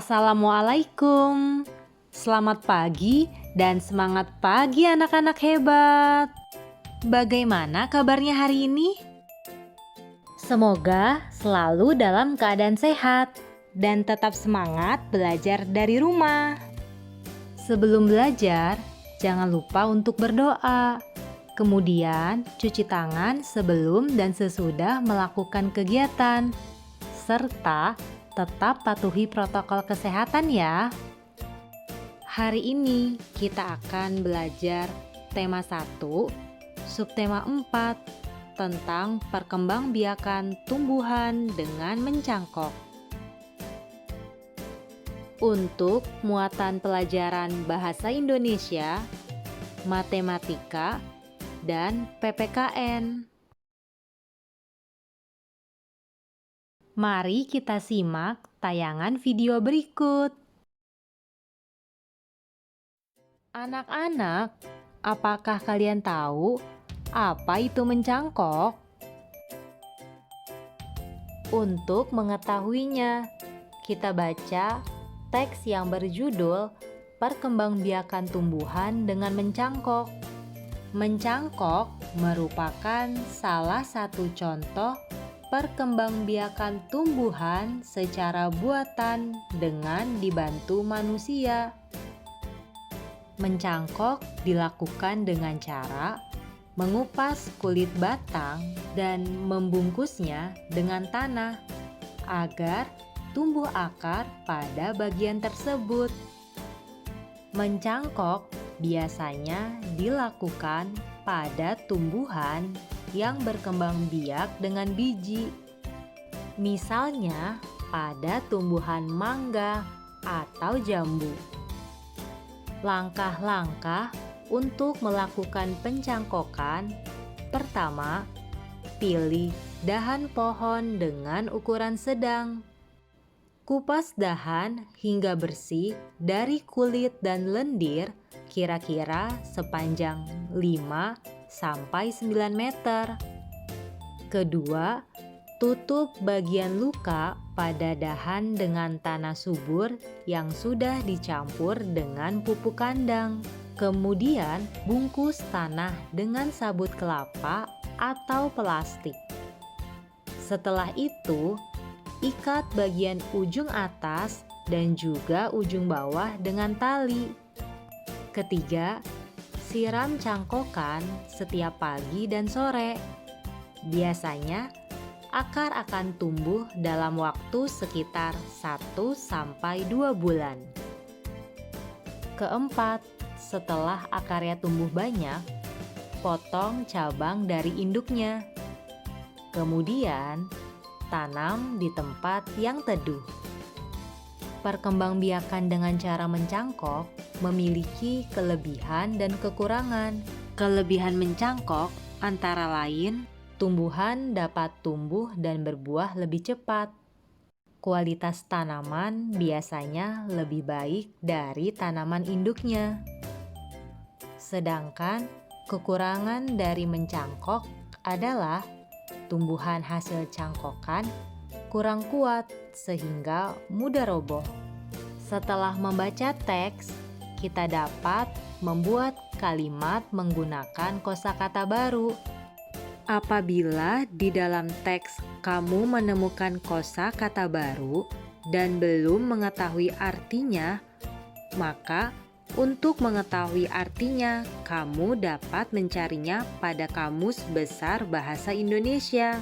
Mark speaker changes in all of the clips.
Speaker 1: Assalamualaikum. Selamat pagi dan semangat pagi anak-anak hebat. Bagaimana kabarnya hari ini? Semoga selalu dalam keadaan sehat dan tetap semangat belajar dari rumah. Sebelum belajar, jangan lupa untuk berdoa. Kemudian, cuci tangan sebelum dan sesudah melakukan kegiatan. Serta tetap patuhi protokol kesehatan ya. Hari ini kita akan belajar tema 1, subtema 4 tentang perkembangbiakan tumbuhan dengan mencangkok. Untuk muatan pelajaran bahasa Indonesia, matematika, dan PPKN. Mari kita simak tayangan video berikut. Anak-anak, apakah kalian tahu apa itu mencangkok? Untuk mengetahuinya, kita baca teks yang berjudul Perkembangbiakan Tumbuhan dengan Mencangkok. Mencangkok merupakan salah satu contoh perkembangbiakan tumbuhan secara buatan dengan dibantu manusia. Mencangkok dilakukan dengan cara mengupas kulit batang dan membungkusnya dengan tanah agar tumbuh akar pada bagian tersebut. Mencangkok biasanya dilakukan pada tumbuhan yang berkembang biak dengan biji. Misalnya pada tumbuhan mangga atau jambu. Langkah-langkah untuk melakukan pencangkokan. Pertama, pilih dahan pohon dengan ukuran sedang. Kupas dahan hingga bersih dari kulit dan lendir kira-kira sepanjang 5-9 meter. Kedua, tutup bagian luka pada dahan dengan tanah subur yang sudah dicampur dengan pupuk kandang. Kemudian, bungkus tanah dengan sabut kelapa atau plastik. Setelah itu, ikat bagian ujung atas dan juga ujung bawah dengan tali. Ketiga, siram cangkokan setiap pagi dan sore. Biasanya, akar akan tumbuh dalam waktu sekitar 1-2 bulan. Keempat, setelah akarnya tumbuh banyak, potong cabang dari induknya. Kemudian, tanam di tempat yang teduh. Perkembangbiakan dengan cara mencangkok memiliki kelebihan dan kekurangan. Kelebihan mencangkok antara lain, tumbuhan dapat tumbuh dan berbuah lebih cepat. Kualitas tanaman biasanya lebih baik dari tanaman induknya. Sedangkan kekurangan dari mencangkok adalah tumbuhan hasil cangkokan kurang kuat sehingga mudah roboh. Setelah membaca teks, kita dapat membuat kalimat menggunakan kosakata baru. Apabila di dalam teks kamu menemukan kosakata baru dan belum mengetahui artinya, maka untuk mengetahui artinya, kamu dapat mencarinya pada Kamus Besar Bahasa Indonesia.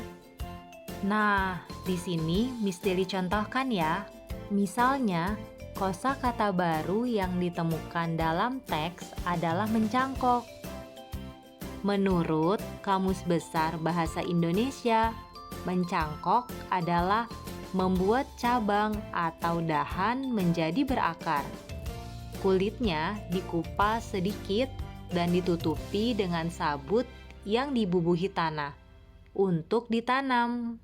Speaker 1: Nah, di sini Miss Deli contohkan ya. Misalnya, kosakata baru yang ditemukan dalam teks adalah mencangkok. Menurut Kamus Besar Bahasa Indonesia, mencangkok adalah membuat cabang atau dahan menjadi berakar. Kulitnya dikupas sedikit dan ditutupi dengan sabut yang dibubuhi tanah untuk ditanam.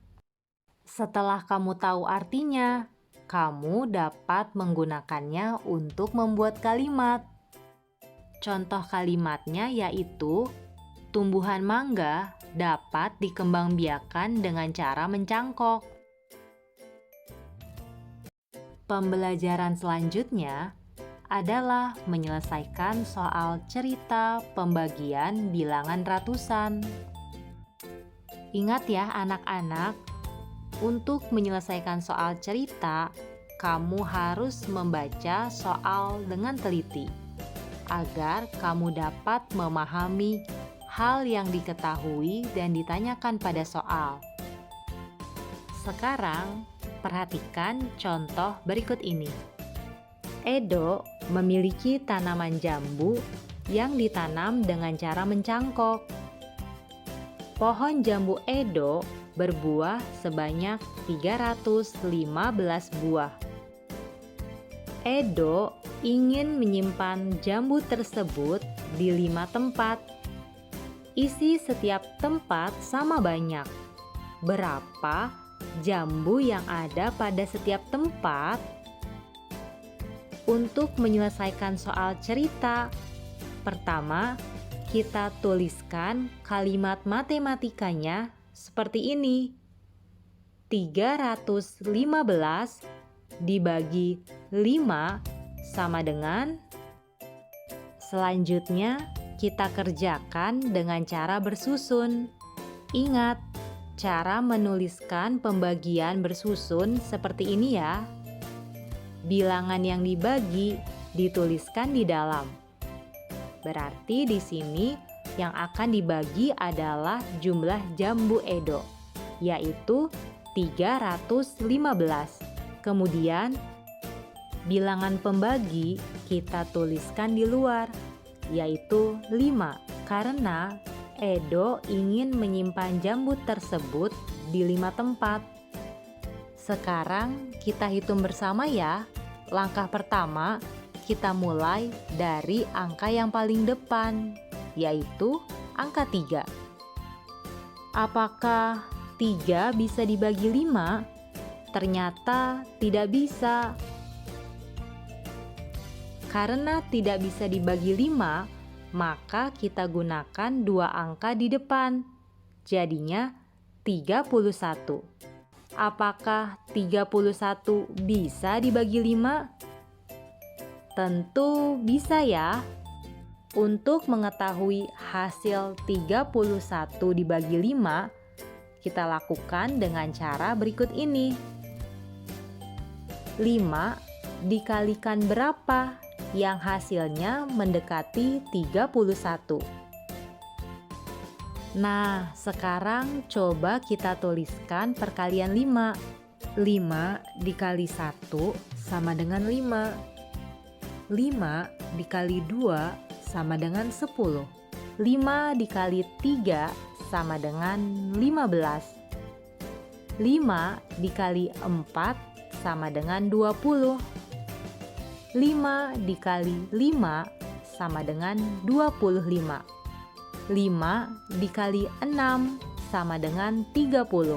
Speaker 1: Setelah kamu tahu artinya, kamu dapat menggunakannya untuk membuat kalimat. Contoh kalimatnya yaitu, tumbuhan mangga dapat dikembangbiakan dengan cara mencangkok. Pembelajaran selanjutnya adalah menyelesaikan soal cerita pembagian bilangan ratusan. Ingat ya anak-anak, untuk menyelesaikan soal cerita, kamu harus membaca soal dengan teliti agar kamu dapat memahami hal yang diketahui dan ditanyakan pada soal. Sekarang, perhatikan contoh berikut ini. Edo memiliki tanaman jambu yang ditanam dengan cara mencangkok. Pohon jambu Edo berbuah sebanyak 315 buah. Edo ingin menyimpan jambu tersebut di 5 tempat. Isi setiap tempat sama banyak. Berapa jambu yang ada pada setiap tempat? Untuk menyelesaikan soal cerita, pertama, kita tuliskan kalimat matematikanya seperti ini. 315 dibagi 5 sama dengan. Selanjutnya, kita kerjakan dengan cara bersusun. Ingat, cara menuliskan pembagian bersusun seperti ini ya. Bilangan yang dibagi dituliskan di dalam. Berarti di sini yang akan dibagi adalah jumlah jambu Edo, yaitu 315. Kemudian, bilangan pembagi kita tuliskan di luar, yaitu 5, karena Edo ingin menyimpan jambu tersebut di 5 tempat. Sekarang kita hitung bersama ya. Langkah pertama, kita mulai dari angka yang paling depan, yaitu angka 3. Apakah 3 bisa dibagi 5? Ternyata tidak bisa. Karena tidak bisa dibagi 5, maka kita gunakan 2 angka di depan. Jadinya 31. Apakah 31 bisa dibagi 5? Tentu bisa ya. Untuk mengetahui hasil 31 dibagi 5, kita lakukan dengan cara berikut ini. 5 dikalikan berapa yang hasilnya mendekati 31? Nah, sekarang coba kita tuliskan perkalian 5. 5 dikali 1 sama dengan 5. 5 dikali 2 sama dengan 10. 5 dikali 3 sama dengan 15. 5 dikali 4 sama dengan 20. 5 dikali 5 sama dengan 25. 5 dikali 6 sama dengan 30.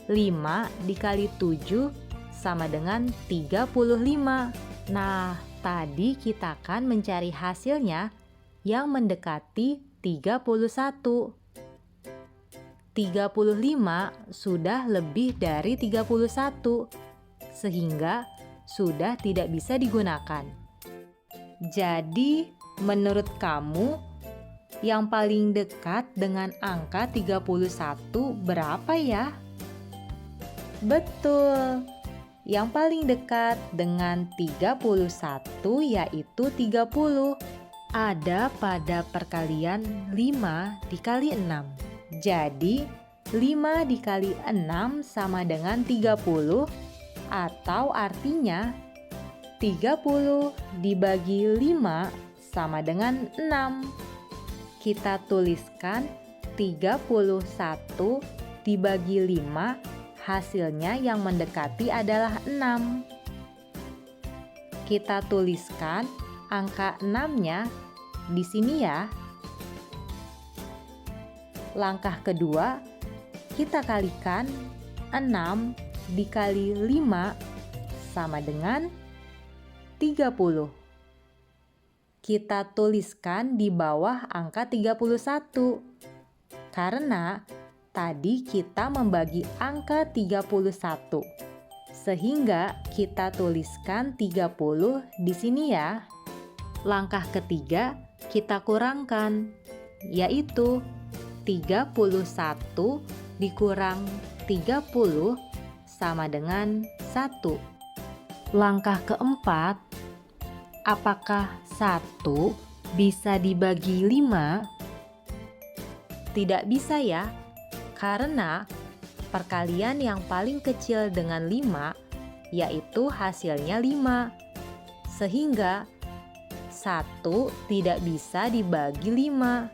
Speaker 1: 5 dikali 7 sama dengan 35. Nah, tadi kita akan mencari hasilnya yang mendekati 31. 35 sudah lebih dari 31, sehingga sudah tidak bisa digunakan. Jadi, menurut kamu, yang paling dekat dengan angka 31 berapa ya? Betul. Yang paling dekat dengan 31 yaitu 30. Ada pada perkalian 5 dikali 6. Jadi, 5 dikali 6 sama dengan 30, atau artinya 30 dibagi 5 sama dengan 6. Kita tuliskan 31 dibagi 5, hasilnya yang mendekati adalah 6. Kita tuliskan angka 6-nya di sini ya. Langkah kedua, kita kalikan 6 dikali 5 sama dengan 30. Kita tuliskan di bawah angka 31. Karena tadi kita membagi angka 31. Sehingga kita tuliskan 30 di sini ya. Langkah ketiga kita kurangkan, yaitu 31 dikurang 30 sama dengan 1. Langkah keempat, apakah 1 bisa dibagi 5? Tidak bisa ya, karena perkalian yang paling kecil dengan 5 yaitu hasilnya 5. Sehingga 1 tidak bisa dibagi 5.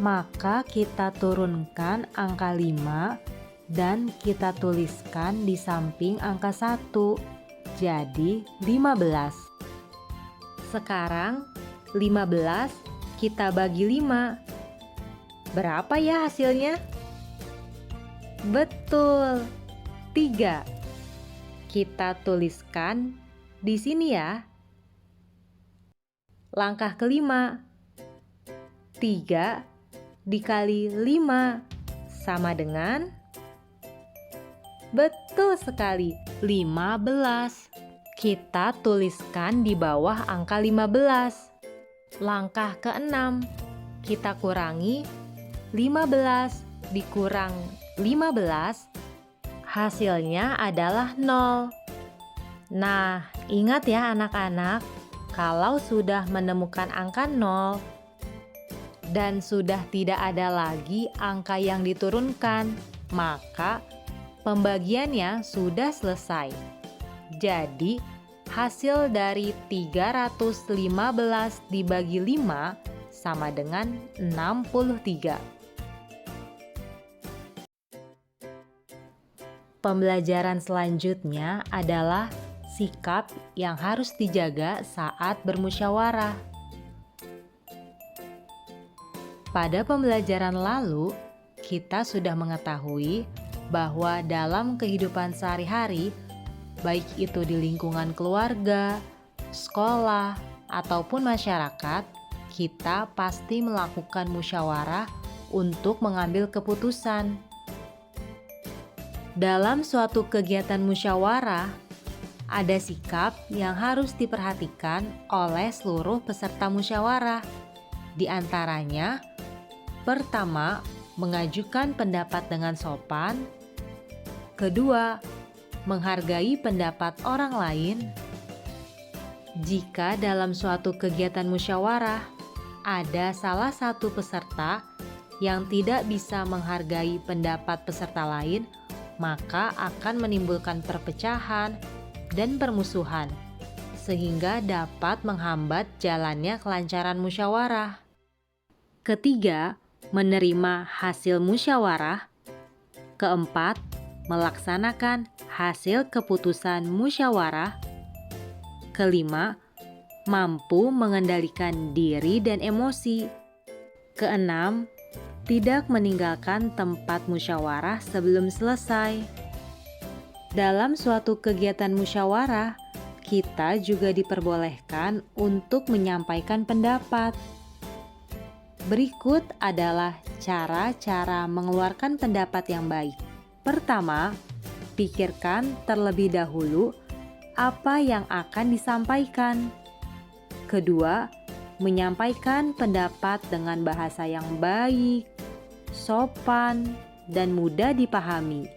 Speaker 1: Maka kita turunkan angka 5 dan kita tuliskan di samping angka 1. Jadi 15. Sekarang 15 kita bagi 5. Berapa ya hasilnya? Betul, 3. Kita tuliskan di sini ya. Langkah kelima, 3 dikali 5 sama dengan? Betul sekali, 15. Kita tuliskan di bawah angka 15. Langkah keenam, kita kurangi 15 dikurang 15, hasilnya adalah 0. Nah, ingat ya anak-anak, kalau sudah menemukan angka 0 dan sudah tidak ada lagi angka yang diturunkan, maka pembagiannya sudah selesai. Jadi, hasil dari 315 dibagi 5 sama dengan 63. Pembelajaran selanjutnya adalah sikap yang harus dijaga saat bermusyawarah. Pada pembelajaran lalu, kita sudah mengetahui bahwa dalam kehidupan sehari-hari, baik itu di lingkungan keluarga, sekolah, ataupun masyarakat, kita pasti melakukan musyawarah untuk mengambil keputusan. Dalam suatu kegiatan musyawarah, ada sikap yang harus diperhatikan oleh seluruh peserta musyawarah. Di antaranya, pertama, mengajukan pendapat dengan sopan. Kedua, menghargai pendapat orang lain. Jika dalam suatu kegiatan musyawarah ada salah satu peserta yang tidak bisa menghargai pendapat peserta lain, maka akan menimbulkan perpecahan dan permusuhan, sehingga dapat menghambat jalannya kelancaran musyawarah. Ketiga, menerima hasil musyawarah. Keempat, melaksanakan hasil keputusan musyawarah. Kelima, mampu mengendalikan diri dan emosi. Keenam, tidak meninggalkan tempat musyawarah sebelum selesai. Dalam suatu kegiatan musyawarah, kita juga diperbolehkan untuk menyampaikan pendapat. Berikut adalah cara-cara mengeluarkan pendapat yang baik. Pertama, pikirkan terlebih dahulu apa yang akan disampaikan. Kedua, menyampaikan pendapat dengan bahasa yang baik, sopan, dan mudah dipahami.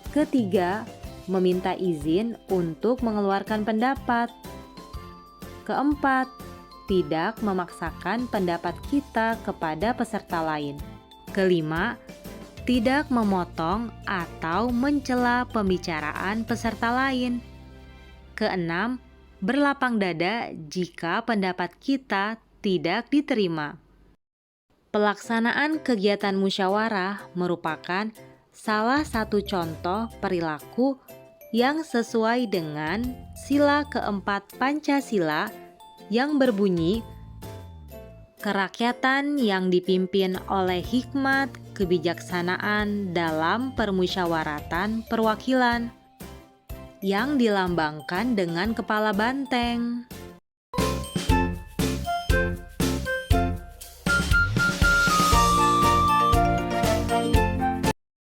Speaker 1: Ketiga, meminta izin untuk mengeluarkan pendapat. Keempat, tidak memaksakan pendapat kita kepada peserta lain. Kelima, tidak memotong atau mencela pembicaraan peserta lain. Keenam, berlapang dada jika pendapat kita tidak diterima. Pelaksanaan kegiatan musyawarah merupakan salah satu contoh perilaku yang sesuai dengan sila keempat Pancasila yang berbunyi, kerakyatan yang dipimpin oleh hikmat kebijaksanaan dalam permusyawaratan perwakilan, yang dilambangkan dengan kepala banteng.